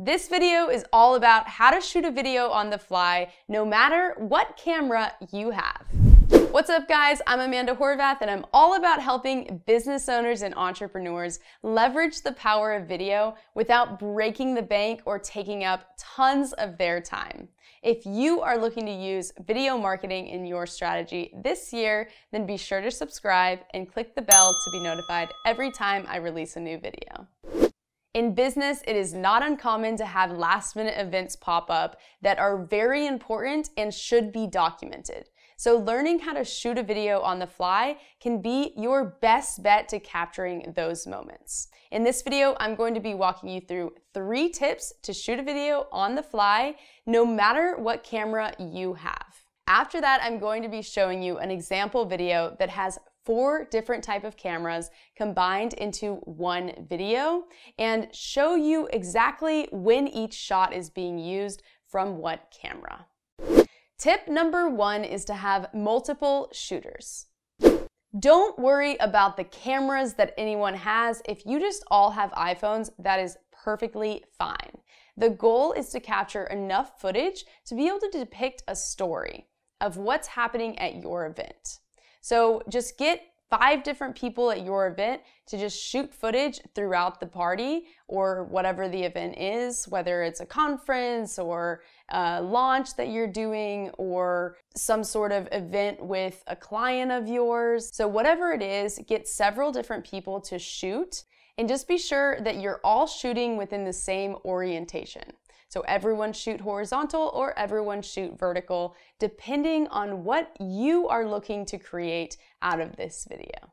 This video is all about how to shoot a video on the fly, no matter what camera you have. What's up guys, I'm Amanda Horvath and I'm all about helping business owners and entrepreneurs leverage the power of video without breaking the bank or taking up tons of their time. If you are looking to use video marketing in your strategy this year, then be sure to subscribe and click the bell to be notified every time I release a new video. In business, it is not uncommon to have last-minute events pop up that are very important and should be documented. So learning how to shoot a video on the fly can be your best bet to capturing those moments. In this video, I'm going to be walking you through 3 tips to shoot a video on the fly, no matter what camera you have. After that, I'm going to be showing you an example video that has 4 different types of cameras combined into one video and show you exactly when each shot is being used from what camera. Tip number 1 is to have multiple shooters. Don't worry about the cameras that anyone has. If you just all have iPhones, that is perfectly fine. The goal is to capture enough footage to be able to depict a story of what's happening at your event. So just get 5 different people at your event to just shoot footage throughout the party or whatever the event is, whether it's a conference or a launch that you're doing or some sort of event with a client of yours. So whatever it is, get several different people to shoot and just be sure that you're all shooting within the same orientation. So everyone shoot horizontal or everyone shoot vertical, depending on what you are looking to create out of this video.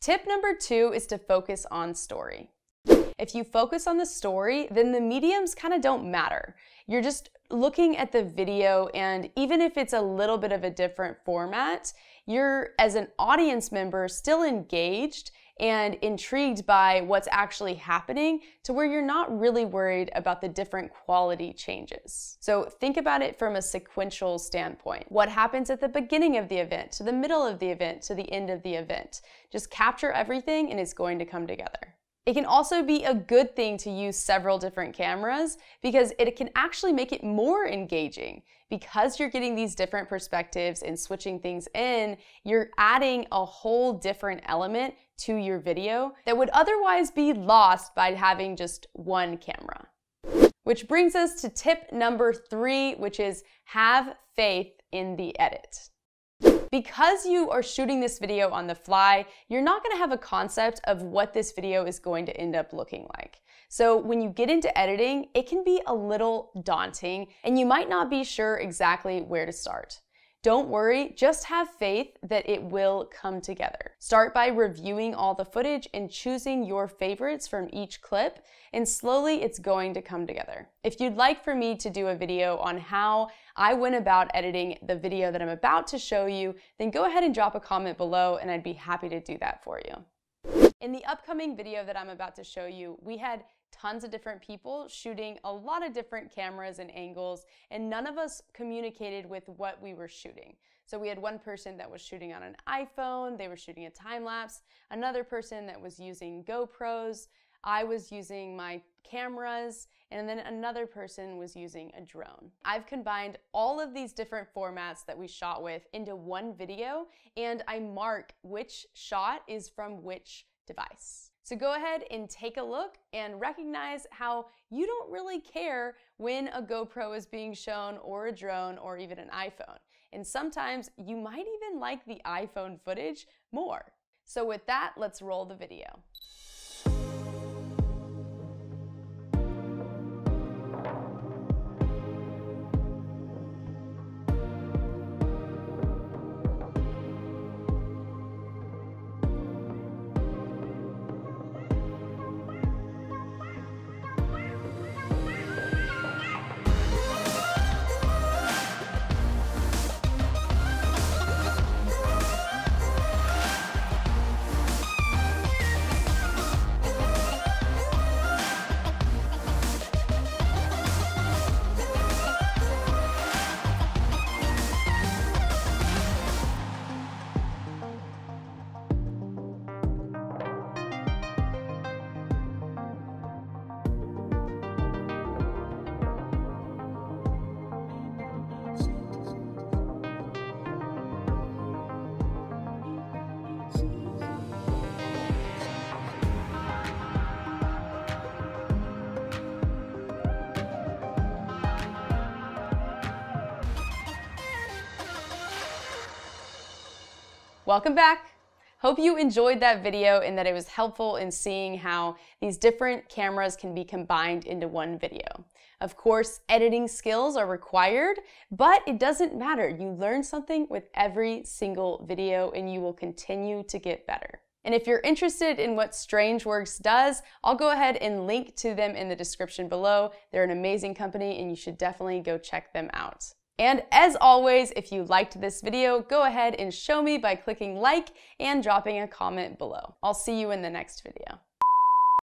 Tip number 2 is to focus on story. If you focus on the story, then the mediums kind of don't matter. You're just looking at the video, and even if it's a little bit of a different format, you're, as an audience member, still engaged and intrigued by what's actually happening to where you're not really worried about the different quality changes. So think about it from a sequential standpoint. What happens at the beginning of the event, to the middle of the event, to the end of the event? Just capture everything and it's going to come together. It can also be a good thing to use several different cameras because it can actually make it more engaging. Because you're getting these different perspectives and switching things in, you're adding a whole different element to your video that would otherwise be lost by having just one camera. Which brings us to tip number 3, which is have faith in the edit. Because you are shooting this video on the fly, you're not going to have a concept of what this video is going to end up looking like. So when you get into editing, it can be a little daunting and you might not be sure exactly where to start. Don't worry, just have faith that it will come together. Start by reviewing all the footage and choosing your favorites from each clip, and slowly it's going to come together. If you'd like for me to do a video on how I went about editing the video that I'm about to show you, then go ahead and drop a comment below and I'd be happy to do that for you. In the upcoming video that I'm about to show you, we had tons of different people shooting a lot of different cameras and angles, and none of us communicated with what we were shooting. So we had one person that was shooting on an iPhone, they were shooting a time lapse, another person that was using GoPros, I was using my cameras, and then another person was using a drone. I've combined all of these different formats that we shot with into one video, and I mark which shot is from which device. So go ahead and take a look and recognize how you don't really care when a GoPro is being shown or a drone or even an iPhone. And sometimes you might even like the iPhone footage more. So with that, let's roll the video. Welcome back. Hope you enjoyed that video and that it was helpful in seeing how these different cameras can be combined into one video. Of course, editing skills are required, but it doesn't matter. You learn something with every single video and you will continue to get better. And if you're interested in what StrangeWorks does, I'll go ahead and link to them in the description below. They're an amazing company and you should definitely go check them out. And as always, if you liked this video, go ahead and show me by clicking like and dropping a comment below. I'll see you in the next video.